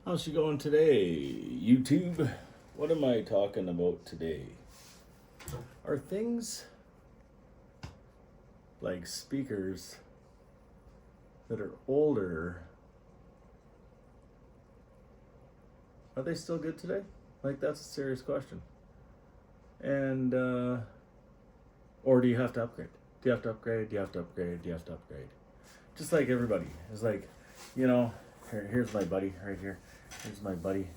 How's she going today, YouTube? What am I talking about today? Are things like speakers that are older, are they still good today? Like, that's a serious question. And, or do you have to upgrade? Do you have to upgrade? Do you have to upgrade? Do you have to upgrade? Just like everybody. It's like, here's my buddy right here. Here's my buddy.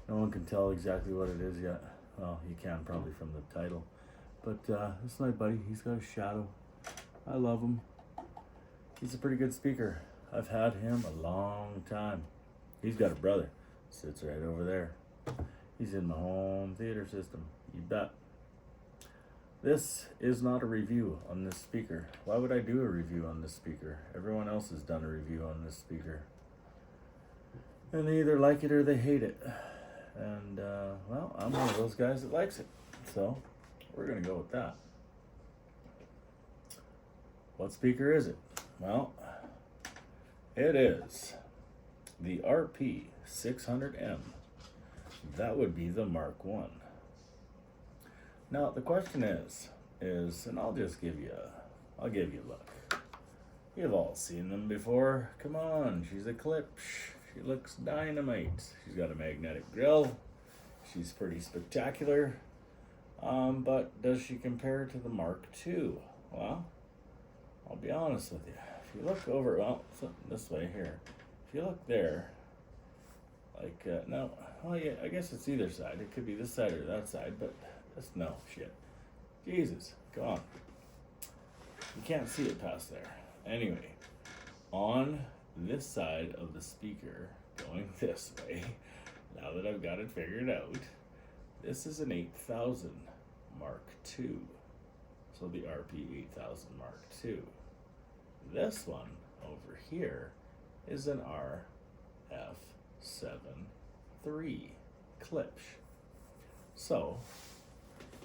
No one can tell exactly what it is yet. Well, you can probably from the title. But this is my buddy. He's got a shadow. I love him. He's a pretty good speaker. I've had him a long time. He's got a brother. Sits right over there. He's in my home theater system. You bet. This is not a review on this speaker. Why would I do a review on this speaker? Everyone else has done a review on this speaker. And they either like it or they hate it. And, well, I'm one of those guys that likes it. So, we're going to go with that. What speaker is it? Well, it is the RP600M. That would be the Mark 1. Now, the question is, and I'll give you a look. You've all seen them before. Come on, she's a Klipsch. She looks dynamite. She's got a magnetic grill. She's pretty spectacular. But does she compare to the Mark II? Well, I'll be honest with you. If you look over, this way here. If you look there, no, well, yeah, I guess it's either side. It could be this side or that side, but that's no shit. Jesus, come on. You can't see it past there. Anyway, on this side of the speaker, going this way, now that I've got it figured out, this is an 8000 Mark II. So the RP 8000 Mark II. This one over here is an RF7 III Klipsch. So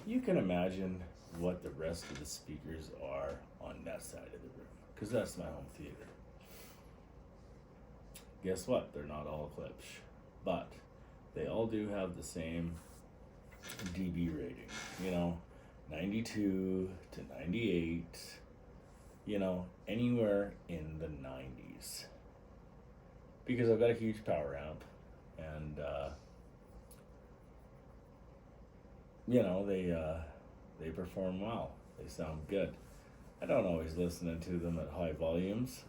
you can imagine what the rest of the speakers are on that side of the room, because that's my home theater. Guess what? They're not all Klipsch, but they all do have the same dB rating, 92 to 98, anywhere in the 90s. Because I've got a huge power amp, and they perform well. They sound good. I don't always listen to them at high volumes.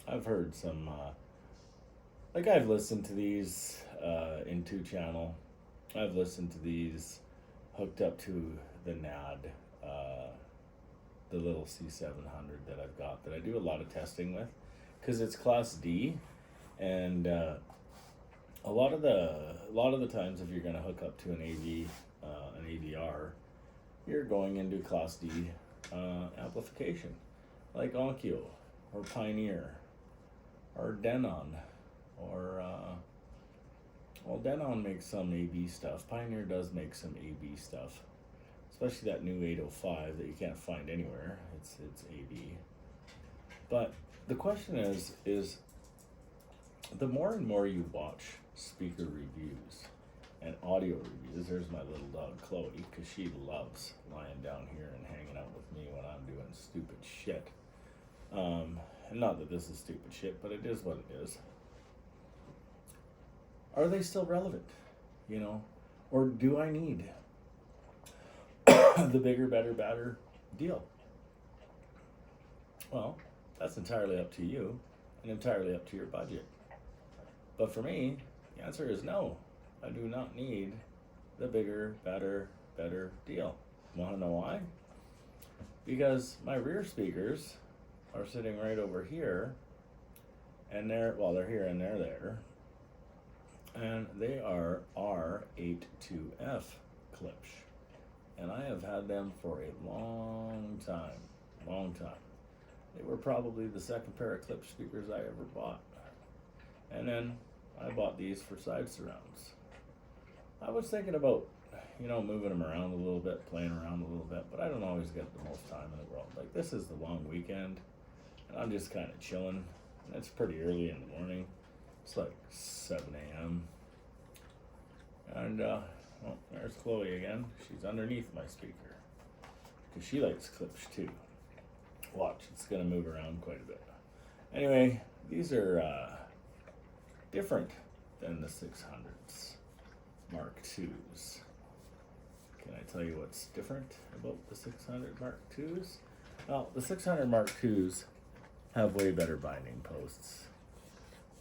I've heard some, I've listened to these in 2-channel. I've listened to these hooked up to the NAD, the little C700 that I've got that I do a lot of testing with, because it's Class D, and a lot of the times if you're going to hook up to an AVR, you're going into Class D amplification, like Onkyo or Pioneer or Denon, or Denon makes some AB stuff. Pioneer does make some AB stuff, especially that new 805 that you can't find anywhere. It's AB. But the question is the more and more you watch speaker reviews and audio reviews, there's my little dog Chloe, because she loves lying down here and hanging out with me when I'm doing stupid shit. And not that this is stupid shit, but it is what it is. Are they still relevant? Or do I need the bigger, better, badder deal? Well, that's entirely up to you and entirely up to your budget. But for me, the answer is no. I do not need the bigger, better deal. Want to know why? Because my rear speakers are sitting right over here, and they're here and they're there, and they are R82F Klipsch, and I have had them for a long time. They were probably the second pair of Klipsch speakers I ever bought, and then I bought these for side surrounds. I was thinking about, moving them around a little bit, playing around a little bit, but I don't always get the most time in the world. Like, this is the long weekend, and I'm just kind of chilling, and it's pretty early in the morning. It's like 7 a.m. And, oh, there's Chloe again. She's underneath my speaker. Because she likes Klipsch too. Watch, it's going to move around quite a bit. Anyway, these are different than the 600s Mark IIs. Can I tell you what's different about the 600 Mark IIs? Well, the 600 Mark IIs have way better binding posts.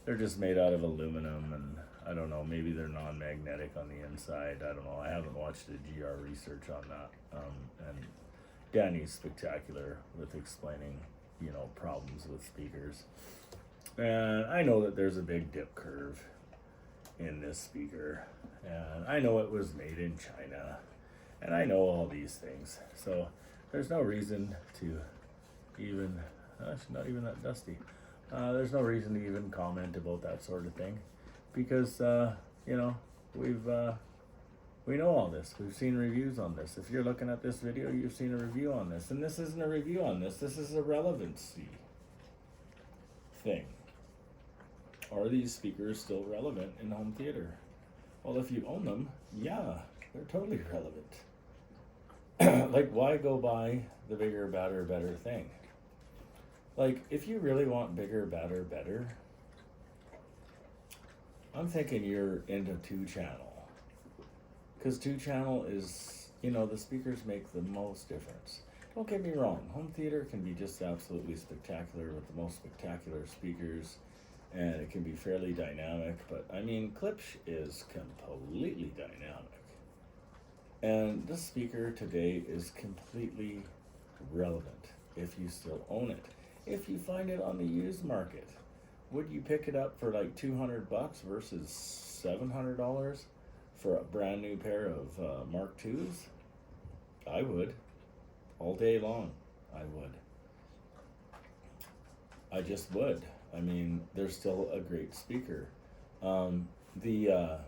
They're just made out of aluminum, and I don't know, maybe they're non-magnetic on the inside. I don't know. I haven't watched the GR research on that. And Danny's spectacular with explaining, problems with speakers. And I know that there's a big dip curve in this speaker. And I know it was made in China. And I know all these things. So there's no reason to even, it's not even that dusty. There's no reason to even comment about that sort of thing. Because, we know all this. We've seen reviews on this. If you're looking at this video, you've seen a review on this. And this isn't a review on this. This is a relevancy thing. Are these speakers still relevant in home theater? Well, if you own them, yeah, they're totally relevant. Like, why go buy the bigger, badder, better thing? Like, if you really want bigger, badder, better, I'm thinking you're into 2-channel. Because 2-channel is, the speakers make the most difference. Don't get me wrong, home theater can be just absolutely spectacular with the most spectacular speakers, and it can be fairly dynamic, but Klipsch is completely dynamic. And this speaker today is completely relevant if you still own it. If you find it on the used market, would you pick it up for like $200 versus $700 for a brand new pair of Mark IIs? I would. All day long, I would. I just would. They're still a great speaker. The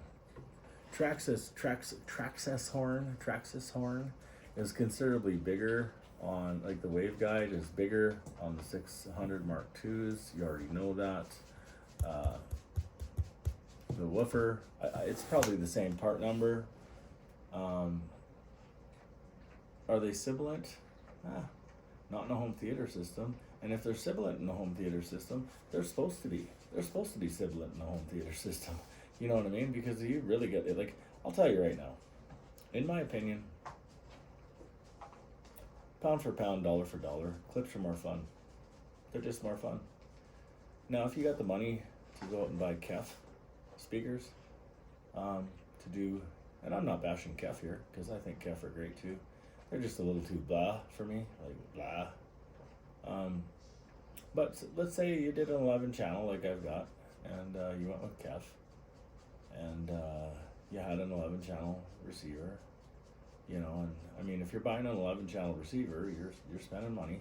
Traxxas horn is considerably bigger on, like, the waveguide is bigger on the 600 Mark IIs. You already know that. The woofer, it's probably the same part number. Are they sibilant? Not in a home theater system. And if they're sibilant in the home theater system, they're supposed to be. They're supposed to be sibilant in the home theater system. You know what I mean? Because you really get it. Like, I'll tell you right now, in my opinion, pound for pound, dollar for dollar, Klipsch are more fun. They're just more fun. Now, if you got the money to go out and buy KEF speakers, to do, and I'm not bashing KEF here, because I think KEF are great too. They're just a little too blah for me, like blah. But let's say you did an 11 channel like I've got, and you went with KEF, and you had an 11 channel receiver, and if you're buying an 11 channel receiver, you're spending money.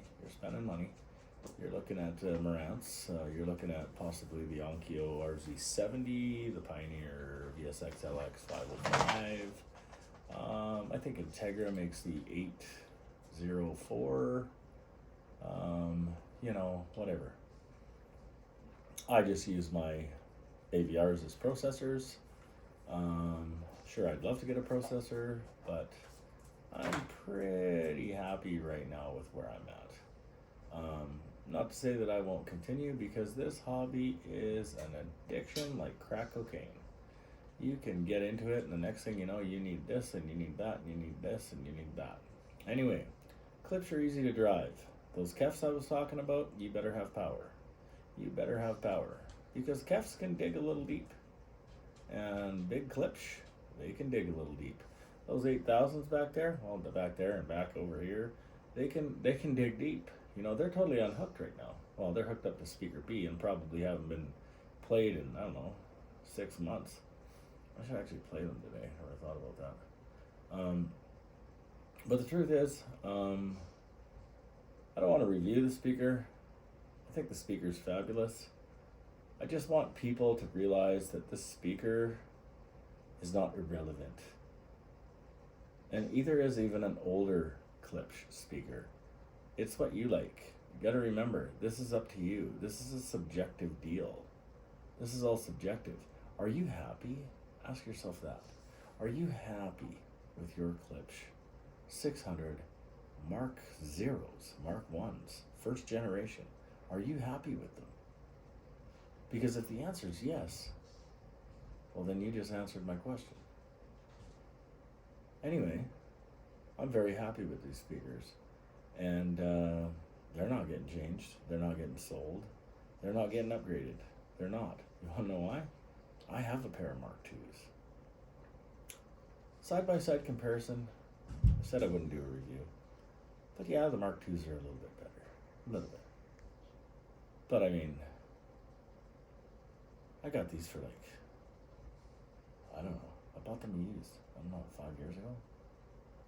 You're looking at Marantz, you're looking at possibly the Onkyo RZ70, the Pioneer VSX LX 505. I think Integra makes the 804. Whatever. I just use my AVRs as processors. Sure, I'd love to get a processor, but I'm pretty happy right now with where I'm at. Not to say that I won't continue, because this hobby is an addiction like crack cocaine. You can get into it, and the next thing you know, you need this, and you need that, and you need this, and you need that. Anyway, Klipsch are easy to drive. Those KEFs I was talking about, you better have power. You better have power. Because KEFs can dig a little deep. And big Klipsch, they can dig a little deep. Those 8000s back there, well, back there and back over here, they can dig deep. They're totally unhooked right now. Well, they're hooked up to speaker B and probably haven't been played in, 6 months. I should actually play them today. I never thought about that. But the truth is, I don't want to review the speaker. I think the speaker's fabulous. I just want people to realize that this speaker is not irrelevant. And either is even an older Klipsch speaker. It's what you like. You gotta remember, this is up to you. This is a subjective deal. This is all subjective. Are you happy? Ask yourself that. Are you happy with your Klipsch 600 Mark Zeros, Mark 1s, first generation? Are you happy with them? Because if the answer is yes, well, then you just answered my question. Anyway, I'm very happy with these speakers. And they're not getting changed. They're not getting sold. They're not getting upgraded. They're not. You want to know why? I have a pair of Mark IIs. Side-by-side comparison, I said I wouldn't do a review. But yeah, the Mark IIs are a little bit better. A little bit. But I mean, I got these for like, I don't know. I bought them used, I don't know, 5 years ago?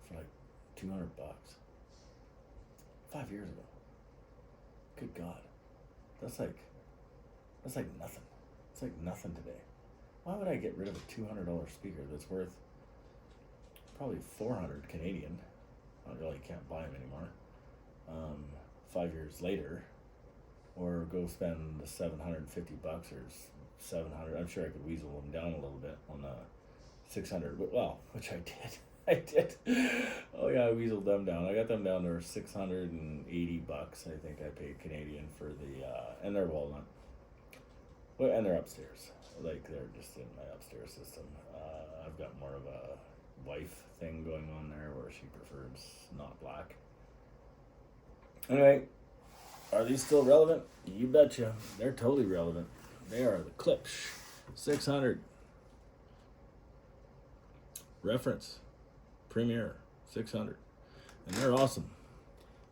For like $200. 5 years ago. Good God. That's like nothing. It's like nothing today. Why would I get rid of a $200 speaker that's worth probably 400 Canadian? I really can't buy them anymore. 5 years later, or go spend the $750 or 700. I'm sure I could weasel them down a little bit on the 600. Well, which I did. I did. Oh yeah, I weaseled them down. I got them down to $680. I think I paid Canadian for the and they're walnut. Well, and they're upstairs. Like they're just in my upstairs system. I've got more of a wife thing going on there where she prefers not black. Anyway, are these still relevant? You betcha. They're totally relevant. They are the Klipsch 600. Reference. Premier 600. And they're awesome.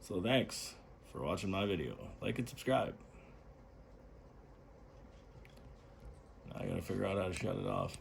So thanks for watching my video. Like and subscribe. Now I gotta figure out how to shut it off.